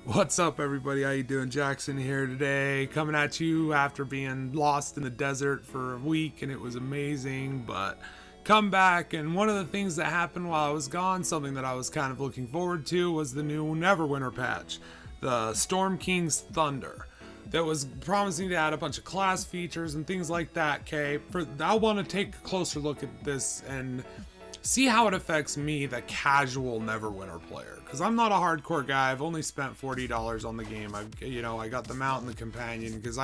What's up, everybody? How you doing? Jaxxsin here today, coming at you after being lost in the desert for a week, and it was amazing, but come back, and one of the things that happened while I was gone, something that I was kind of looking forward to, was the new Neverwinter patch, the Storm King's Thunder, that was promising to add a bunch of class features and things like that, okay? I want to take a closer look at this and see how it affects me, the casual Neverwinter player, because I'm not a hardcore guy. I've only spent $40 on the game. I got the mount and the companion because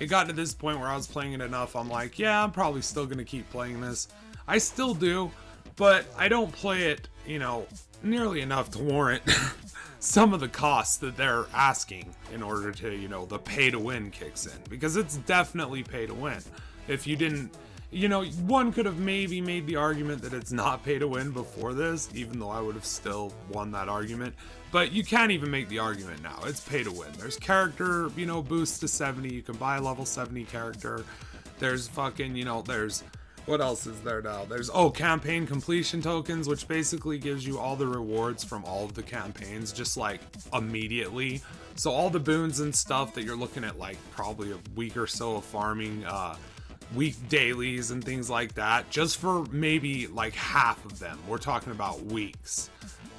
it got to this point where I was playing it enough. I'm like, yeah, I'm probably still gonna keep playing this. I still do, but I don't play it, nearly enough to warrant some of the costs that they're asking in order to, the pay to win kicks in, because it's definitely pay to win. If you didn't, one could have maybe made the argument that it's not pay to win before this, even though I would have still won that argument. But you can't even make the argument now. It's pay to win. There's character, boosts to 70. You can buy a level 70 character. There's fucking, there's, what else is there now? There's, campaign completion tokens, which basically gives you all the rewards from all of the campaigns, just like immediately. So all the boons and stuff that you're looking at, like probably a week or so of farming, week dailies and things like that, just for maybe like half of them, we're talking about weeks,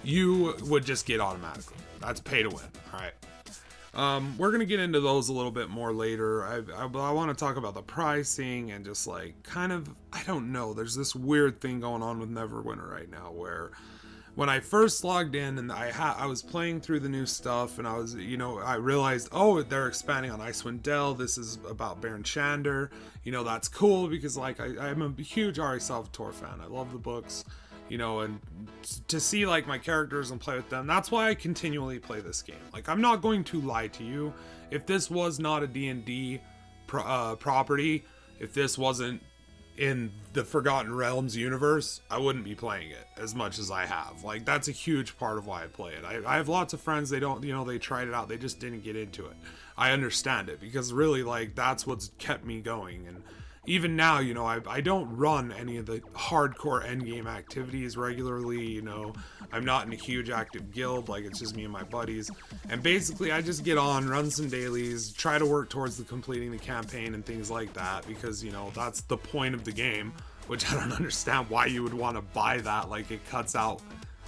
you would just get automatically. That's pay to win. All right, we're gonna get into those a little bit more later. I want to talk about the pricing and just like kind of, I don't know, there's this weird thing going on with Neverwinter right now where when I first logged in and I was playing through the new stuff, and I was, I realized, they're expanding on Icewind Dale. This is about Baron Shander. That's cool because like I'm a huge Ari Salvatore fan. I love the books, and to see like my characters and play with them. That's why I continually play this game. Like, I'm not going to lie to you. If this was not a D&D property, if this wasn't in the Forgotten Realms universe, I wouldn't be playing it as much as I have. Like, that's a huge part of why I play it. I have lots of friends, they don't, they tried it out, they just didn't get into it. I understand it, because really, like, that's what's kept me going. And even now, I don't run any of the hardcore endgame activities regularly, I'm not in a huge active guild, like, it's just me and my buddies, and basically I just get on, run some dailies, try to work towards completing the campaign and things like that, because, that's the point of the game, which I don't understand why you would want to buy that. Like, it cuts out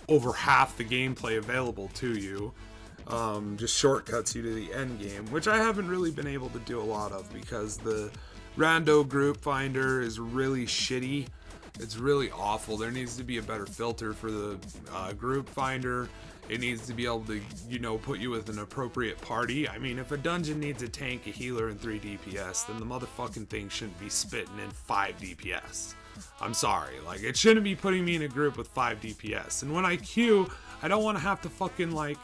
over half the gameplay available to you, just shortcuts you to the end game, which I haven't really been able to do a lot of, because the rando group finder is really shitty. It's really awful. There needs to be a better filter for the group finder. It needs to be able to, put you with an appropriate party. I mean, if a dungeon needs a tank, a healer, and 3 DPS, then the motherfucking thing shouldn't be spitting in 5 DPS. I'm sorry. Like, it shouldn't be putting me in a group with 5 DPS. And when I queue, I don't want to have to fucking, like,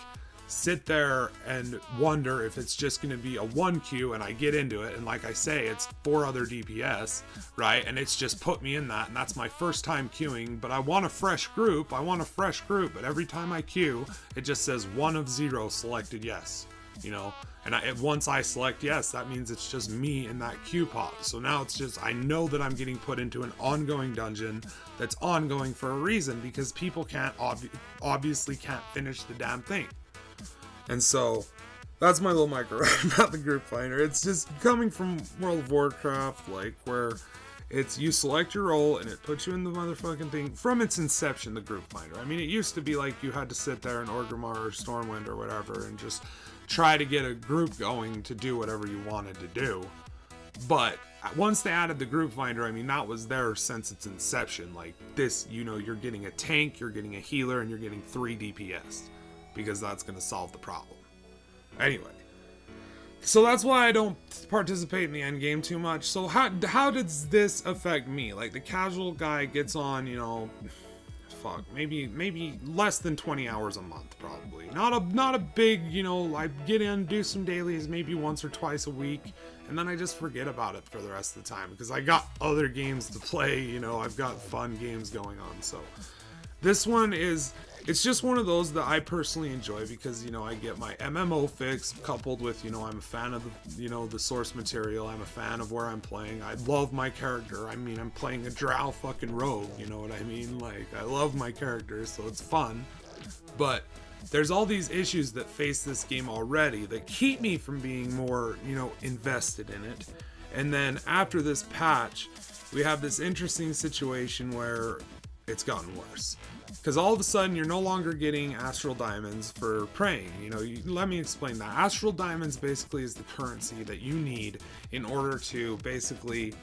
sit there and wonder if it's just going to be a 1 queue and I get into it, and like I say, it's 4 other DPS, right? And it's just put me in that, and that's my first time queuing, but I want a fresh group, but every time I queue, it just says 1 of 0 selected yes, and once I select yes, that means it's just me in that queue pod. So now it's just, I know that I'm getting put into an ongoing dungeon that's ongoing for a reason, because people obviously can't finish the damn thing. And so, that's my little micro about the group finder. It's just coming from World of Warcraft, like, where it's, you select your role and it puts you in the motherfucking thing from its inception, the group finder. I mean, it used to be like you had to sit there in Orgrimmar or Stormwind or whatever and just try to get a group going to do whatever you wanted to do. But once they added the group finder, I mean, that was there since its inception. Like, this, you're getting a tank, you're getting a healer, and you're getting 3 DPS. Because that's going to solve the problem. Anyway, so that's why I don't participate in the end game too much. So how does this affect me? Like, the casual guy gets on, maybe less than 20 hours a month, probably. Not a big, I get in, do some dailies, maybe once or twice a week, and then I just forget about it for the rest of the time, because I got other games to play, I've got fun games going on. So this one is, it's just one of those that I personally enjoy, because, I get my MMO fix coupled with, I'm a fan of the, the source material. I'm a fan of where I'm playing. I love my character. I mean, I'm playing a drow fucking rogue, you know what I mean? Like, I love my character, so it's fun. But there's all these issues that face this game already that keep me from being more, invested in it. And then after this patch, we have this interesting situation where it's gotten worse. Because all of a sudden, you're no longer getting Astral Diamonds for praying. Let me explain that. Astral Diamonds basically is the currency that you need in order to basically...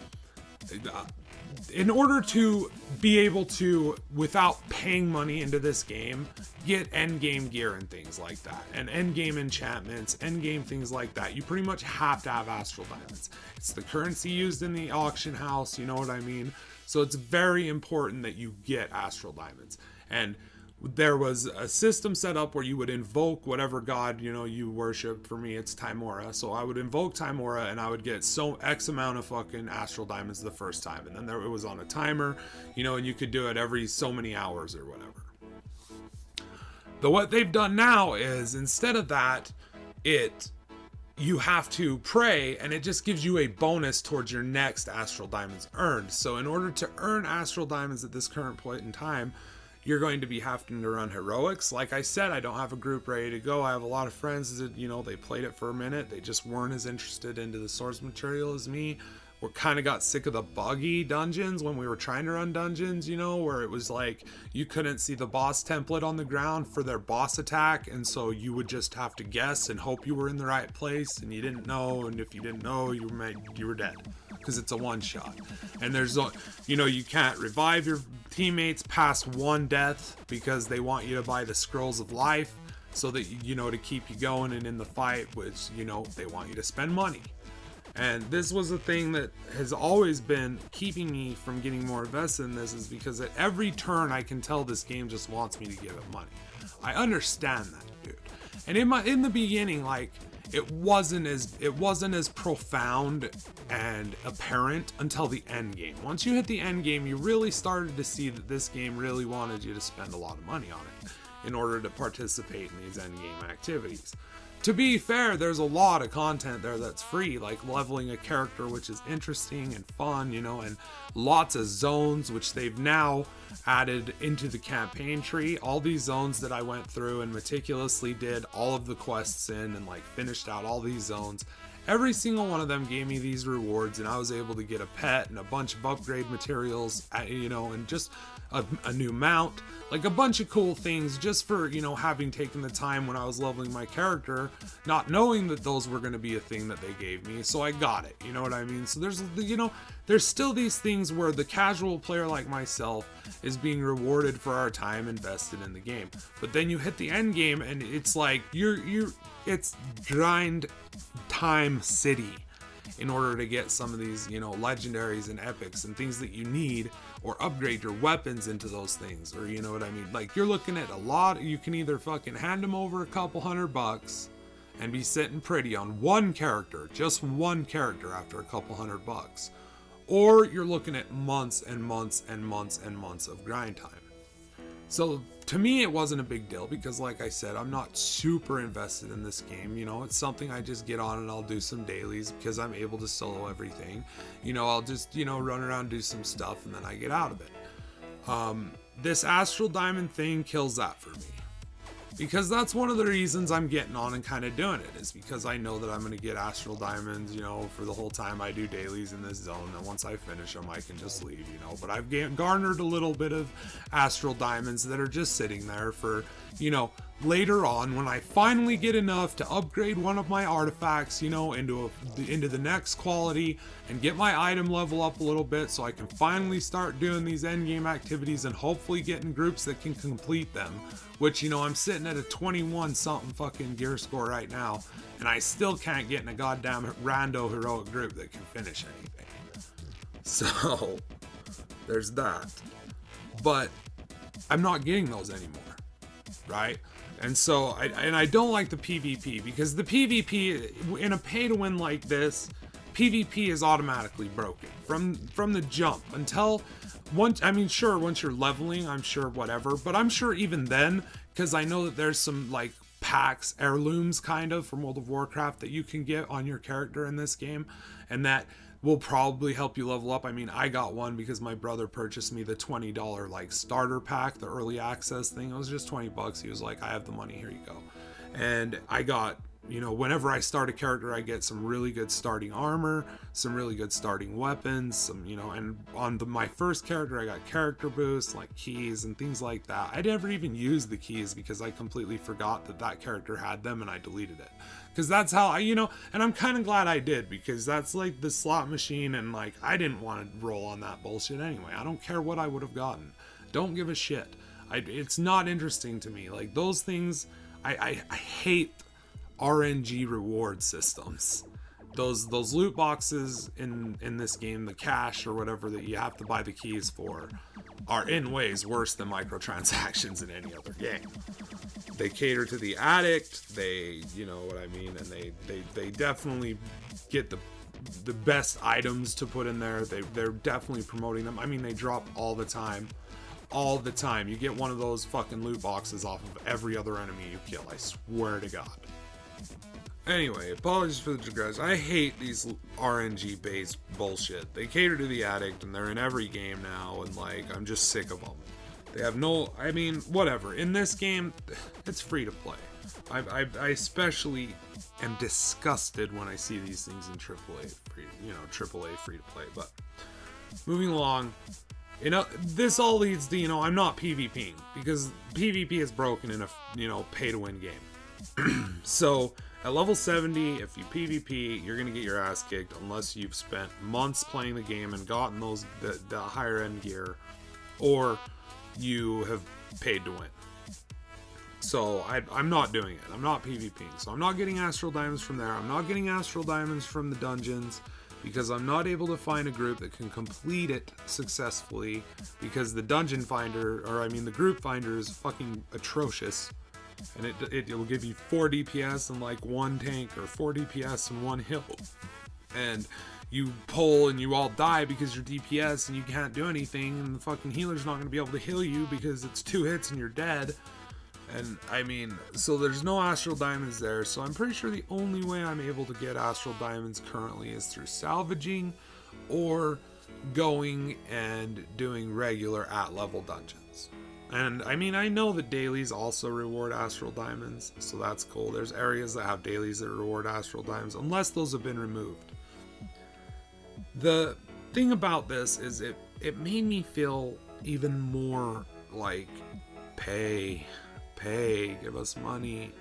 in order to be able to, without paying money into this game, get endgame gear and things like that, and endgame enchantments, endgame things like that, you pretty much have to have Astral Diamonds. It's the currency used in the auction house, you know what I mean? So it's very important that you get Astral Diamonds. And there was a system set up where you would invoke whatever god you worship. For me, it's Timora, so I would invoke Timora and I would get X amount of fucking Astral Diamonds the first time, and then it was on a timer, and you could do it every so many hours or whatever. But what they've done now is, instead of that, you have to pray, and it just gives you a bonus towards your next Astral Diamonds earned. So in order to earn Astral Diamonds at this current point in time, you're going to be having to run heroics. Like I said, I don't have a group ready to go. I have a lot of friends that, they played it for a minute. They just weren't as interested into the source material as me. We kind of got sick of the buggy dungeons when we were trying to run dungeons, where it was like you couldn't see the boss template on the ground for their boss attack, and so you would just have to guess and hope you were in the right place, and you didn't know, and if you didn't know, you were dead, because it's a one-shot. And there's you can't revive your teammates past one death because they want you to buy the scrolls of life, so that to keep you going and in the fight, which they want you to spend money. And this was a thing that has always been keeping me from getting more invested in this, is because at every turn I can tell this game just wants me to give it money. I understand that, dude. And in the beginning, like, it wasn't as profound and apparent until the end game. Once you hit the end game, you really started to see that this game really wanted you to spend a lot of money on it in order to participate in these end game activities. To be fair, there's a lot of content there that's free, like leveling a character, which is interesting and fun, and lots of zones, which they've now added into the campaign tree. All these zones that I went through and meticulously did all of the quests in and finished out all these zones. Every single one of them gave me these rewards, and I was able to get a pet and a bunch of upgrade materials, and just a new mount, like a bunch of cool things, just for, having taken the time when I was leveling my character, not knowing that those were going to be a thing that they gave me. So I got it, you know what I mean? So there's still these things where the casual player like myself is being rewarded for our time invested in the game. But then you hit the end game and it's like it's grind time city in order to get some of these, legendaries and epics and things that you need, or upgrade your weapons into those things, or you know what I mean? Like, you're looking at a lot. You can either fucking hand them over a couple $100 and be sitting pretty on one character, just one character, after a couple $100, or you're looking at months and months and months and months of grind time. So to me, it wasn't a big deal because, like I said, I'm not super invested in this game. It's something I just get on and I'll do some dailies because I'm able to solo everything. I'll just, run around, do some stuff, and then I get out of it. This Astral Diamond thing kills that for me. Because that's one of the reasons I'm getting on and kind of doing it, is because I know that I'm going to get Astral Diamonds, for the whole time I do dailies in this zone. And once I finish them, I can just leave, But I've garnered a little bit of Astral Diamonds that are just sitting there for, later on when I finally get enough to upgrade one of my artifacts, into the next quality and get my item level up a little bit, so I can finally start doing these endgame activities and hopefully get in groups that can complete them. Which, I'm sitting at a 21 something fucking gear score right now, and I still can't get in a goddamn rando heroic group that can finish anything. So there's that. But I'm not getting those anymore, right? And so I don't like the PvP, because the PvP in a pay to win like this, PvP is automatically broken from the jump until once you're leveling, I'm sure whatever, but I'm sure even then, because I know that there's some like packs, heirlooms kind of from World of Warcraft that you can get on your character in this game, and that will probably help you level up. I mean, I got one because my brother purchased me the $20 like starter pack, the early access thing. It was just $20. He was like, I have the money, here you go. And I got, you know, whenever I start a character, I get some really good starting armor, some really good starting weapons, some, you know, and on my first character, I got character boosts, like keys and things like that. I never even used the keys because I completely forgot that that character had them and I deleted it. Because that's how I, you know, and I'm kind of glad I did, because that's like the slot machine, and like, I didn't want to roll on that bullshit anyway. I don't care what I would have gotten. Don't give a shit. It's not interesting to me. Like, those things, I hate RNG reward systems. Those loot boxes in this game, the cash or whatever that you have to buy the keys for, are in ways worse than microtransactions in any other game. They cater to the addict, they, you know what I mean, and they definitely get the best items to put in there. They're definitely promoting them. I mean, they drop all the time. All the time. You get one of those fucking loot boxes off of every other enemy you kill, I swear to God. Anyway, apologies for the digress. I hate these RNG based bullshit. They cater to the addict and they're in every game now, and like, I'm just sick of them. They have no, I mean, whatever. In this game, it's free to play. I especially am disgusted when I see these things in AAA free, you know, AAA free to play. But moving along, you know, this all leads to, you know, I'm not PvPing because PvP is broken in a, you know, pay to win game. So at level 70, if you PvP, you're gonna get your ass kicked unless you've spent months playing the game and gotten those the higher end gear, or you have paid to win. So I'm not doing it. I'm not PvPing. So I'm not getting Astral Diamonds from there. I'm not getting Astral Diamonds from the dungeons because I'm not able to find a group that can complete it successfully, because the dungeon finder, or I mean the group finder, is fucking atrocious. And it will give you 4 DPS and like 1 tank, or 4 DPS and 1 heal. And you pull and you all die because you're DPS and you can't do anything, and the fucking healer's not going to be able to heal you because it's 2 hits and you're dead. And I mean, so there's no Astral Diamonds there. So I'm pretty sure the only way I'm able to get Astral Diamonds currently is through salvaging or going and doing regular at level dungeons. And I mean, I know that dailies also reward Astral Diamonds, so that's cool. There's areas that have dailies that reward Astral Diamonds, unless those have been removed. The thing about this is it made me feel even more like pay, give us money,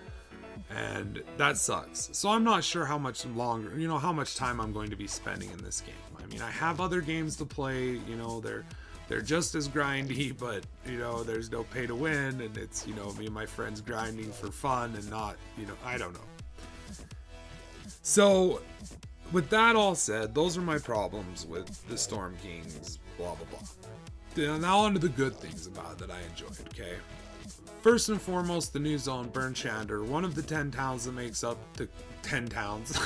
and that sucks. So I'm not sure how much longer, you know, how much time I'm going to be spending in this game. I mean, I have other games to play, you know, they're just as grindy, but, you know, there's no pay to win, and it's, you know, me and my friends grinding for fun and not, you know, I don't know. So, with that all said, those are my problems with the Storm Kings, blah, blah, blah. Now on to the good things about it that I enjoyed, okay? First and foremost, the new zone, Burn Shander, one of the 10 towns that makes up the 10 towns,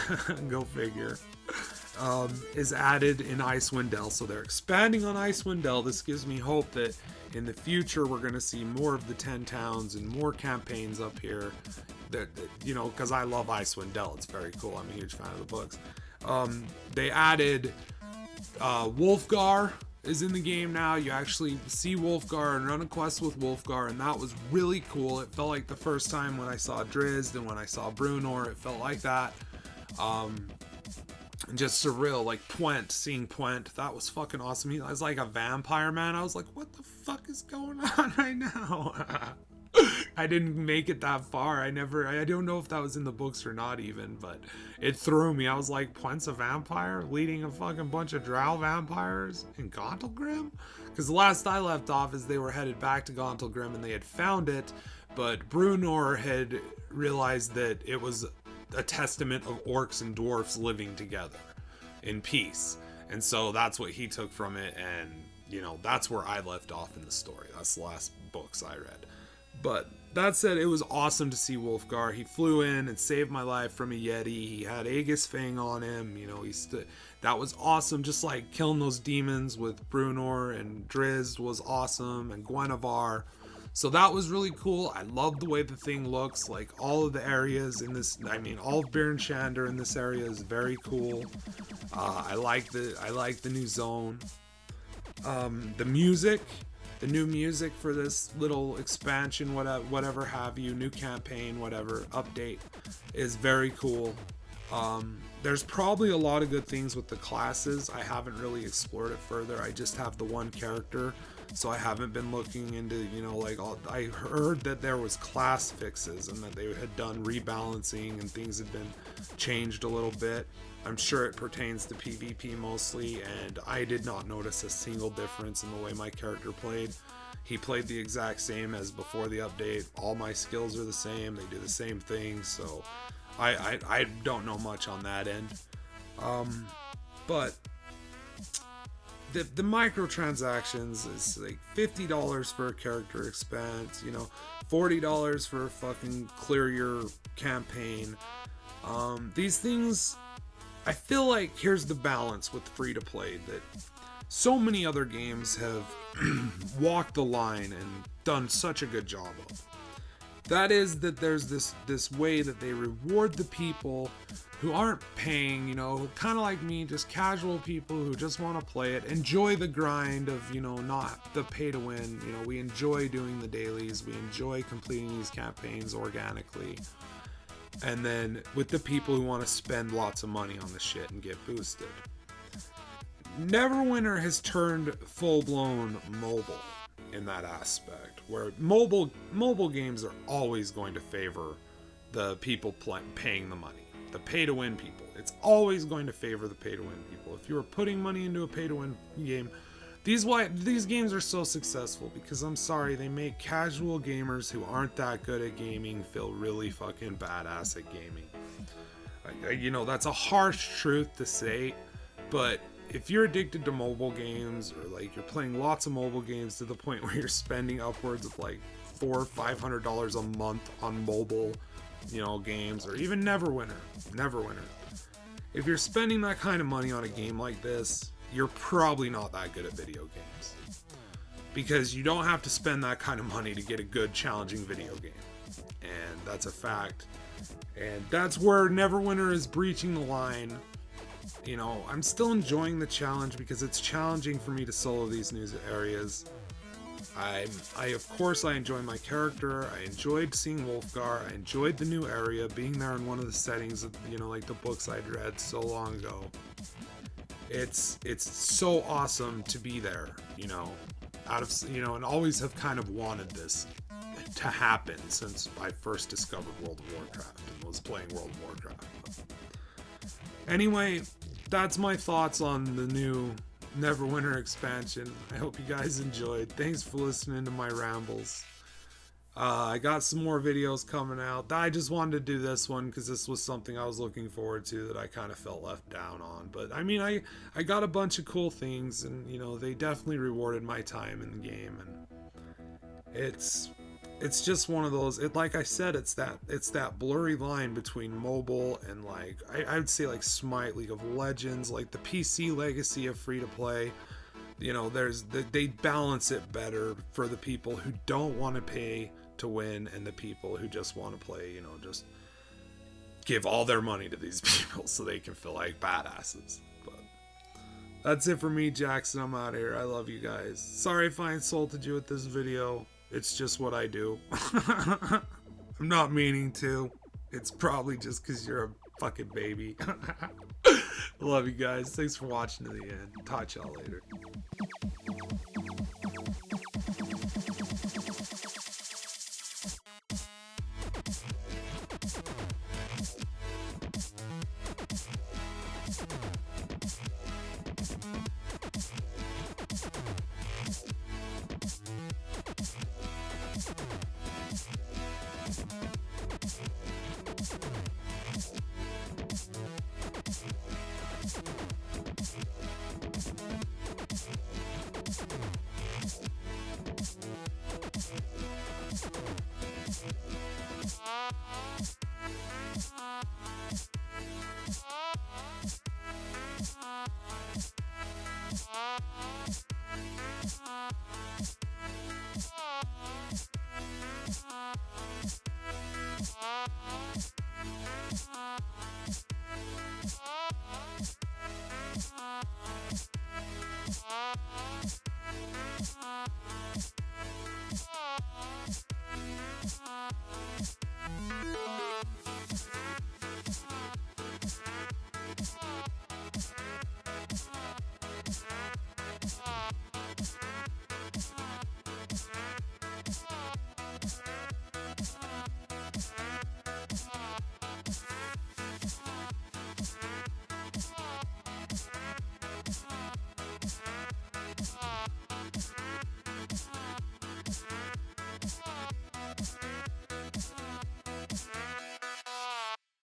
go figure, is added in Icewind Dale. So they're expanding on Icewind Dale. This gives me hope that in the future we're going to see more of the 10 towns and more campaigns up here. That, you know, because I love Icewind Dale. It's very cool. I'm a huge fan of the books. They added Wulfgar is in the game now. You actually see Wulfgar and run a quest with Wulfgar, and that was really cool. It felt like the first time when I saw Drizzt and when I saw Bruenor, it felt like that. Just surreal, like seeing Pwent, that was fucking awesome. He was like a vampire, man. I was like, what the fuck is going on right now? I didn't make it that far. I don't know if that was in the books or not even, but it threw me. I was like, Pwent's a vampire leading a fucking bunch of drow vampires in Gauntlgrim? Because the last I left off is they were headed back to Gauntlgrim and they had found it, but Bruenor had realized that it was a testament of orcs and dwarfs living together in peace. And so that's what he took from it, and, you know, that's where I left off in the story. That's the last books I read. But that said, it was awesome to see Wulfgar. He flew in and saved my life from a Yeti. He had Aegis Fang on him. You know, that was awesome. Just like killing those demons with Bruenor and Drizzt was awesome, and Guinevere. So that was really cool. I love the way the thing looks. Like, all of the areas in this, I mean, all of Burn Shander in this area is very cool. I like the new zone. The music, the new music for this little expansion, whatever have you, new campaign, whatever update, is very cool. There's probably a lot of good things with the classes. I haven't really explored it further. I just have the one character, so I haven't been looking into, you know, like I heard that there was class fixes and that they had done rebalancing and things had been changed a little bit. I'm sure it pertains to PvP mostly, and I did not notice a single difference in the way my character played. He played the exact same as before the update. All my skills are the same. They do the same thing, so I don't know much on that end. But the microtransactions is like $50 for a character expanse, you know, $40 for fucking clear your campaign. These things, I feel like here's the balance with free to play that so many other games have walked the line and done such a good job of. That is that there's this way that they reward the people who aren't paying, you know, kind of like me, just casual people who just want to play it, enjoy the grind of, you know, not the pay to win. You know, we enjoy doing the dailies, we enjoy completing these campaigns organically. And then with the people who want to spend lots of money on the shit and get boosted. Neverwinter has turned full-blown mobile in that aspect, where mobile games are always going to favor the people paying the money, the pay-to-win people. It's always going to favor the pay-to-win people. If you are putting money into a pay-to-win game, these games are so successful because, I'm sorry, they make casual gamers who aren't that good at gaming feel really fucking badass at gaming. You know, that's a harsh truth to say, but if you're addicted to mobile games, or like you're playing lots of mobile games to the point where you're spending upwards of like $400 or $500 a month on mobile, you know, games, or even Neverwinter. If you're spending that kind of money on a game like this, you're probably not that good at video games, because you don't have to spend that kind of money to get a good, challenging video game, and that's a fact. And that's where Neverwinter is breaching the line. You know, I'm still enjoying the challenge because it's challenging for me to solo these new areas. Of course I enjoy my character. I enjoyed seeing Wulfgar. I enjoyed the new area, being there in one of the settings of, you know, like the books I'd read so long ago. It's so awesome to be there, you know, and always have kind of wanted this to happen since I first discovered World of Warcraft and was playing World of Warcraft. Anyway, that's my thoughts on the new Neverwinter expansion. I hope you guys enjoyed. Thanks for listening to my rambles. I got some more videos coming out. I just wanted to do this one because this was something I was looking forward to that I kind of felt left down on. But I mean, I got a bunch of cool things, and you know, they definitely rewarded my time in the game, and it's just one of those, like I said, it's that blurry line between mobile and, like, I would say like Smite, League of Legends, like the PC legacy of free to play. You know, they balance it better for the people who don't want to pay to win and the people who just want to play, you know, just give all their money to these people so they can feel like badasses. But that's it for me, Jaxxsin. I'm out of here. I love you guys. Sorry if I insulted you with this video. It's just what I do. I'm not meaning to. It's probably just because you're a fucking baby. Love you guys. Thanks for watching to the end. Talk to y'all later.